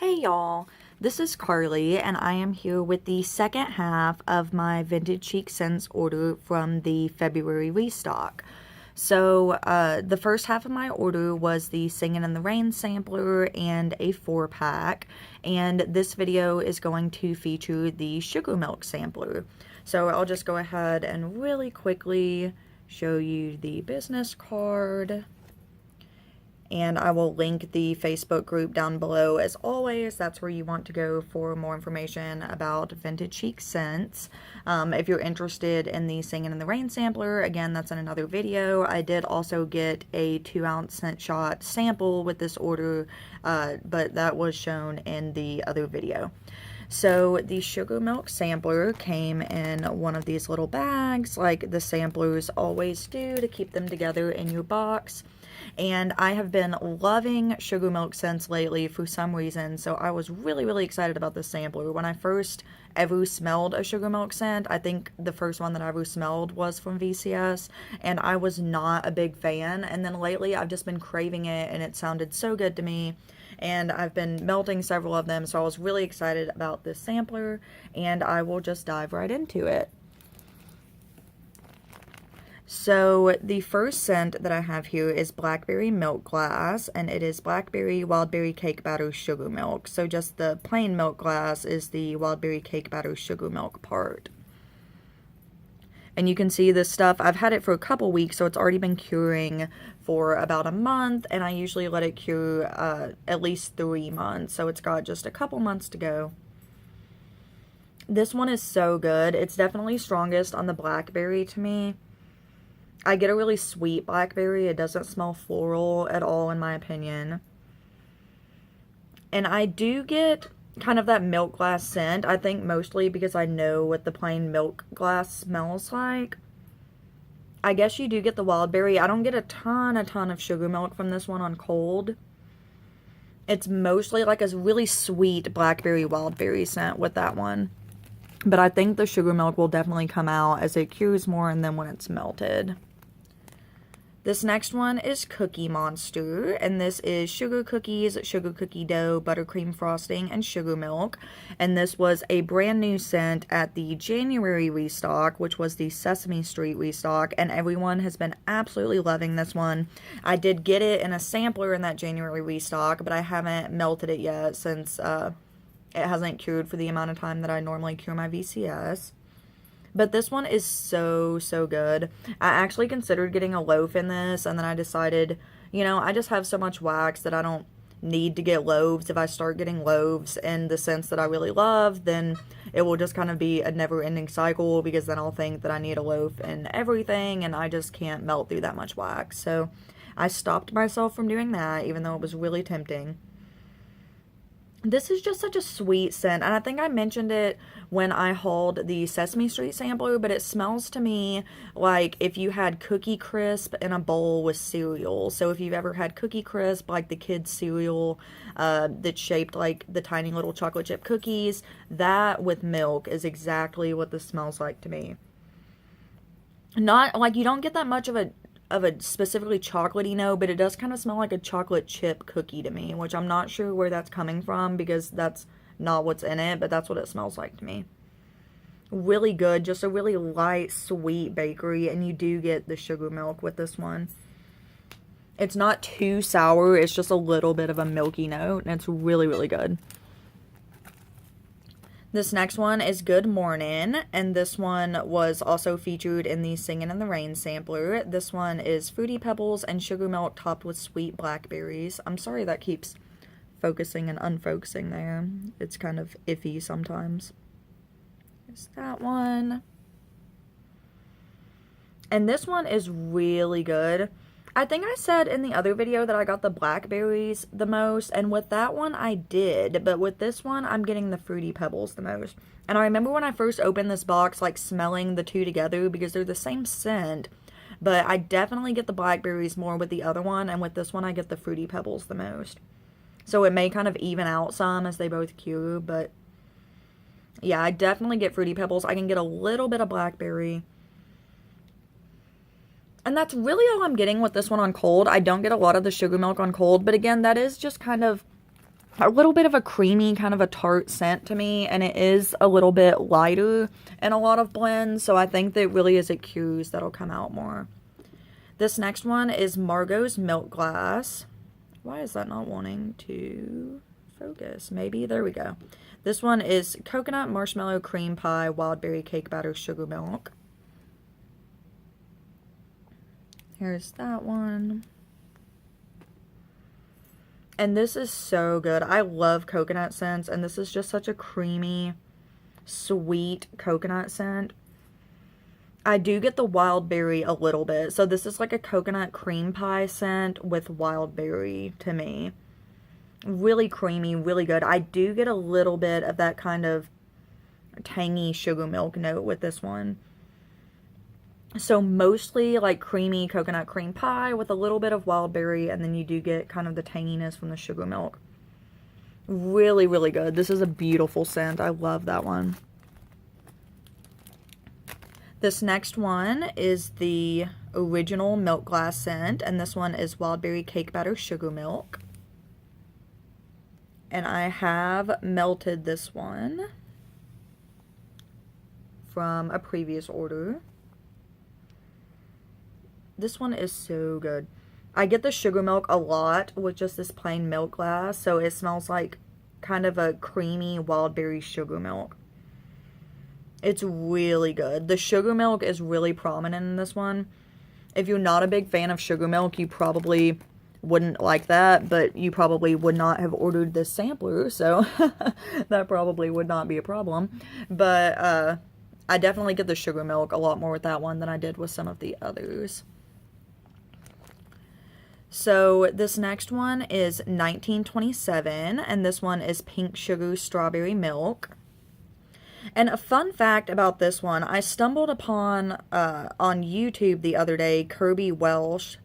Hey y'all, this is Carly and I am here with the second half of my Vintage Chic Scents order from the February restock. So the first half of my order was the Singin' in the Rain sampler and a 4-pack, and this video is going to feature the Sugar Milk sampler. So I'll just go ahead and really quickly show you the business card. And I will link the Facebook group down below as always. That's where you want to go for more information about Vintage Chic Scents. If you're interested in the Singin' in the Rain sampler, again, that's in another video. I did also get a 2-ounce scent shot sample with this order, but that was shown in the other video. So the Sugar Milk sampler came in one of these little bags, like the samplers always do, to keep them together in your box. And I have been loving Sugar Milk scents lately for some reason, so I was really excited about this sampler. When I first ever smelled a Sugar Milk scent, I think the first one that I ever smelled was from VCS, and I was not a big fan. And then lately I've just been craving it, and it sounded so good to me. And I've been melting several of them, so I was really excited about this sampler, and I will just dive right into it. So the first scent that I have here is Blackberry Milk Glass, and it is Blackberry Wildberry Cake Batter Sugar Milk. So just the plain milk glass is the Wildberry Cake Batter Sugar Milk part. And you can see this stuff, I've had it for a couple weeks, so it's already been curing for about a month, and I usually let it cure at least 3 months, so it's got just a couple months to go. This one is so good. It's definitely strongest on the blackberry to me. I get a really sweet blackberry. It doesn't smell floral at all, in my opinion. And I do get kind of that milk glass scent, I think mostly because I know what the plain milk glass smells like. I guess you do get the wildberry. I don't get a ton of sugar milk from this one on cold. It's mostly like a really sweet blackberry wildberry scent with that one. But I think the sugar milk will definitely come out as it cures more and then when it's melted. This next one is Cookie Monster, and this is sugar cookies, sugar cookie dough, buttercream frosting, and sugar milk. And this was a brand new scent at the January restock, which was the Sesame Street restock, and everyone has been absolutely loving this one. I did get it in a sampler in that January restock, but I haven't melted it yet since it hasn't cured for the amount of time that I normally cure my VCS. But this one is so good. I actually considered getting a loaf in this, and then I decided, you know, I just have so much wax that I don't need to get loaves. If I start getting loaves in the scents that I really love, then it will just kind of be a never-ending cycle, because then I'll think that I need a loaf in everything, and I just can't melt through that much wax. So I stopped myself from doing that, even though it was really tempting. This is just such a sweet scent, and I think I mentioned it when I hauled the Sesame Street sampler, but it smells to me like if you had Cookie Crisp in a bowl with cereal. So if you've ever had Cookie Crisp, like the kids' cereal that's shaped like the tiny little chocolate chip cookies, that with milk is exactly what this smells like to me. Not like, you don't get that much of a specifically chocolatey note, but it does kind of smell like a chocolate chip cookie to me, which I'm not sure where that's coming from because that's not what's in it, but that's what it smells like to me. Really good, just a really light, sweet bakery, and you do get the sugar milk with this one. It's not too sour, it's just a little bit of a milky note, and it's really good. This next one is Good Morning, and this one was also featured in the Singin' in the Rain sampler. This one is Fruity Pebbles and sugar milk topped with sweet blackberries. I'm sorry that keeps focusing and unfocusing there. It's kind of iffy sometimes. There's that one. And this one is really good. I think I said in the other video that I got the blackberries the most, and with that one I did, but with this one I'm getting the Fruity Pebbles the most. And I remember when I first opened this box, like, smelling the two together because they're the same scent, but I definitely get the blackberries more with the other one, and with this one I get the Fruity Pebbles the most. So it may kind of even out some as they both cure, but yeah, I definitely get Fruity Pebbles. I can get a little bit of blackberry. And that's really all I'm getting with this one on cold. I don't get a lot of the sugar milk on cold, but again, that is just kind of a little bit of a creamy, kind of a tart scent to me, and it is a little bit lighter in a lot of blends, so I think that really as it cures, that'll come out more. This next one is Margot's Milk Glass. Why is that not wanting to focus? Maybe, there we go. This one is Coconut Marshmallow Cream Pie Wild Berry Cake Batter Sugar Milk. Here's that one. And this is so good. I love coconut scents, and this is just such a creamy, sweet coconut scent. I do get the wild berry a little bit. So this is like a coconut cream pie scent with wild berry to me. Really creamy, really good. I do get a little bit of that kind of tangy sugar milk note with this one. So mostly like creamy coconut cream pie with a little bit of wild berry, and then you do get kind of the tanginess from the sugar milk. Really, really good. This is a beautiful scent. I love that one. This next one is the original milk glass scent, and this one is Wild Berry Cake Batter Sugar Milk. And I have melted this one from a previous order. This one is so good. I get the sugar milk a lot with just this plain milk glass, so it smells like kind of a creamy wild berry sugar milk. It's really good. The sugar milk is really prominent in this one. If you're not a big fan of sugar milk, you probably wouldn't like that, but you probably would not have ordered this sampler, so that probably would not be a problem. But I definitely get the sugar milk a lot more with that one than I did with some of the others. So this next one is 1927, and this one is Pink Sugar Strawberry Milk. And a fun fact about this one, I stumbled upon on YouTube the other day Kirby Welsh's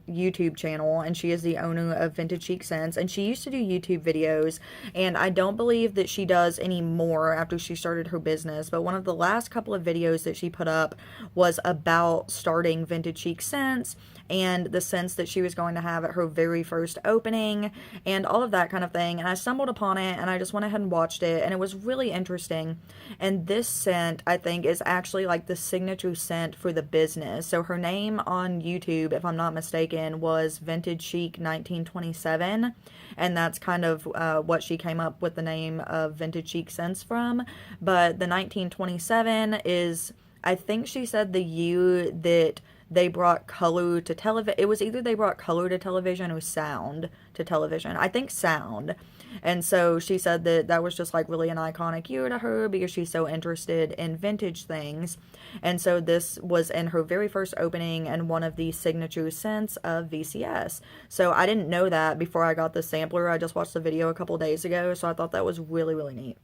YouTube channel, and she is the owner of Vintage Chic Scents, and she used to do YouTube videos, and I don't believe that she does anymore after she started her business, but one of the last couple of videos that she put up was about starting Vintage Chic Scents and the scents that she was going to have at her very first opening and all of that kind of thing. And I stumbled upon it and I just went ahead and watched it, and it was really interesting. And this scent, I think, is actually like the signature scent for the business. So her name on YouTube, if I'm not mistaken, was Vintage Chic 1927, and that's kind of what she came up with the name of Vintage Chic Scents from. But the 1927 is, I think she said, the year that they brought color to television. It was either they brought color to television or sound to television. I think sound. And so she said that that was just like really an iconic year to her because she's so interested in vintage things. And so this was in her very first opening and one of the signature scents of VCS. So I didn't know that before I got the sampler. I just watched the video a couple days ago, so I thought that was really, really neat.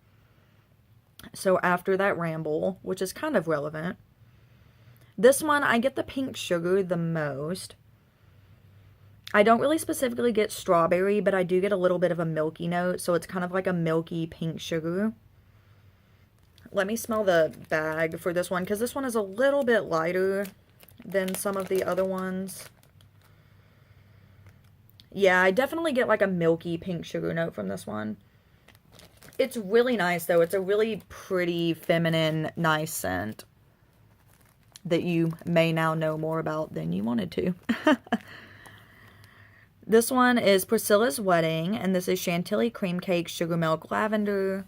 So after that ramble, which is kind of relevant, this one, I get the pink sugar the most. I don't really specifically get strawberry, but I do get a little bit of a milky note, so it's kind of like a milky pink sugar. Let me smell the bag for this one, because this one is a little bit lighter than some of the other ones. Yeah, I definitely get like a milky pink sugar note from this one. It's really nice, though. It's a really pretty, feminine, nice scent that you may now know more about than you wanted to. This one is Priscillas Wedding, and this is Chantilly Cream Cake Sugar Milk Lavender.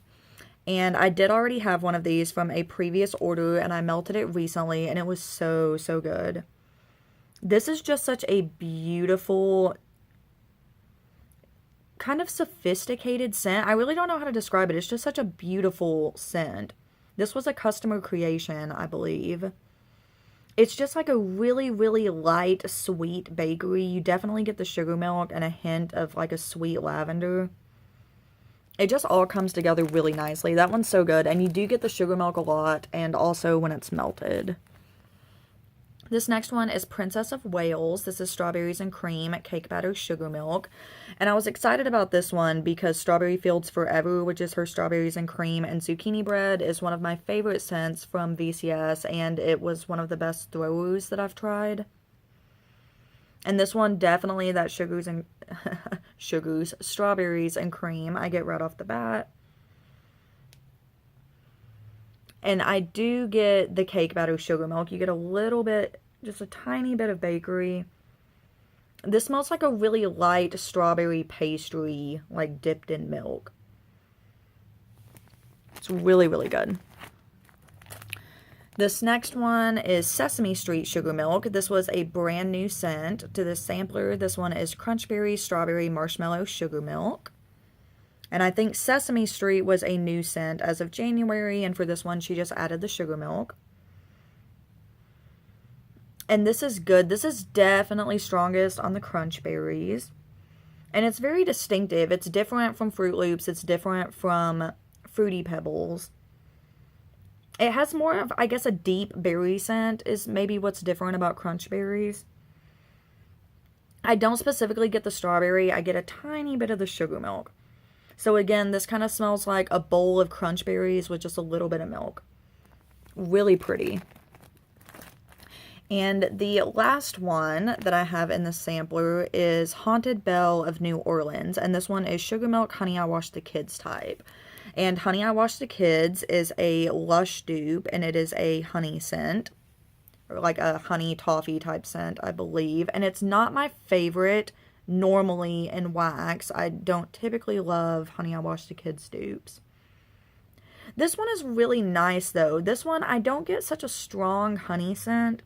And I did already have one of these from a previous order, and I melted it recently, and it was so, so good. This is just such a beautiful, kind of sophisticated scent. I really don't know how to describe it. It's just such a beautiful scent. This was a customer creation, I believe. It's just like a really, really light, sweet bakery. You definitely get the sugar milk and a hint of like a sweet lavender. It just all comes together really nicely. That one's so good. And you do get the sugar milk a lot, and also when it's melted. This next one is Princess of Wales. This is Strawberries and Cream Cake Batter Sugar Milk. And I was excited about this one because Strawberry Fields Forever, which is her strawberries and cream and zucchini bread, is one of my favorite scents from VCS, and it was one of the best throwers that I've tried. And this one definitely that sugars and sugars, strawberries and cream I get right off the bat. And I do get the cake batter sugar milk. You get a little bit, just a tiny bit of bakery. This smells like a really light strawberry pastry, like dipped in milk. It's really, really good. This next one is Sesame Street Sugar Milk. This was a brand new scent to this sampler. This one is Crunchberry Strawberry Marshmallow Sugar Milk. And I think Sesame Street was a new scent as of January, and for this one she just added the sugar milk. And this is good. This is definitely strongest on the crunch berries. And it's very distinctive. It's different from Fruit Loops. It's different from Fruity Pebbles. It has more of, I guess, a deep berry scent is maybe what's different about crunch berries. I don't specifically get the strawberry. I get a tiny bit of the sugar milk. So again, this kind of smells like a bowl of crunch berries with just a little bit of milk. Really pretty. And the last one that I have in the sampler is Haunted Belle of New Orleans. And this one is Sugar Milk Honey I Wash the Kids type. And Honey I Wash the Kids is a Lush dupe, and it is a honey scent. Or like a honey toffee type scent, I believe. And it's not my favorite normally in wax. I don't typically love Honey I Wash the Kids dupes. This one is really nice though. This one, I don't get such a strong honey scent.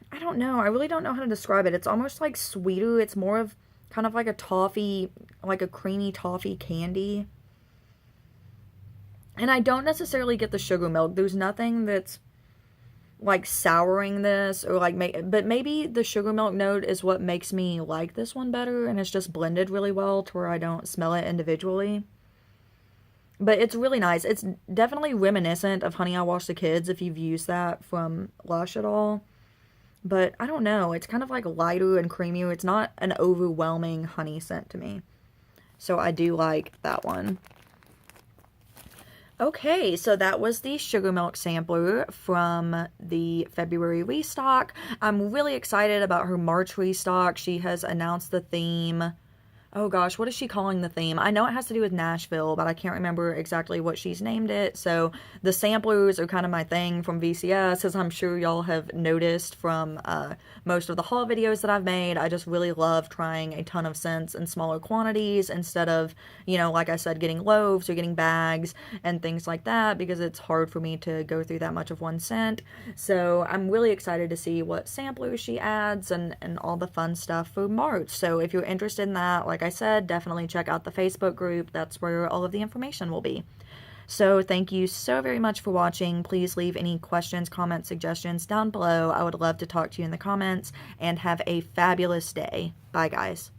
I don't know. I really don't know how to describe it. It's almost like sweeter. It's more of kind of like a toffee, like a creamy toffee candy. And I don't necessarily get the sugar milk. There's nothing that's like souring this or like but maybe the sugar milk note is what makes me like this one better, and it's just blended really well to where I don't smell it individually. But it's really nice. It's definitely reminiscent of Honey I Wash the Kids if you've used that from Lush at all. But I don't know. It's kind of like lighter and creamier. It's not an overwhelming honey scent to me. So I do like that one. Okay, so that was the sugar milk sampler from the February restock. I'm really excited about her March restock. She has announced the theme. Oh gosh, what is she calling the theme? I know it has to do with Nashville, but I can't remember exactly what she's named it. So the samplers are kind of my thing from VCS, as I'm sure y'all have noticed from most of the haul videos that I've made. I just really love trying a ton of scents in smaller quantities instead of, you know, like I said, getting loaves or getting bags and things like that, because it's hard for me to go through that much of one scent. So I'm really excited to see what samplers she adds and all the fun stuff for March. So if you're interested in that, like I said, definitely check out the Facebook group. That's where all of the information will be. So thank you so very much for watching. Please leave any questions, comments, suggestions down below. I would love to talk to you in the comments, and have a fabulous day. Bye guys.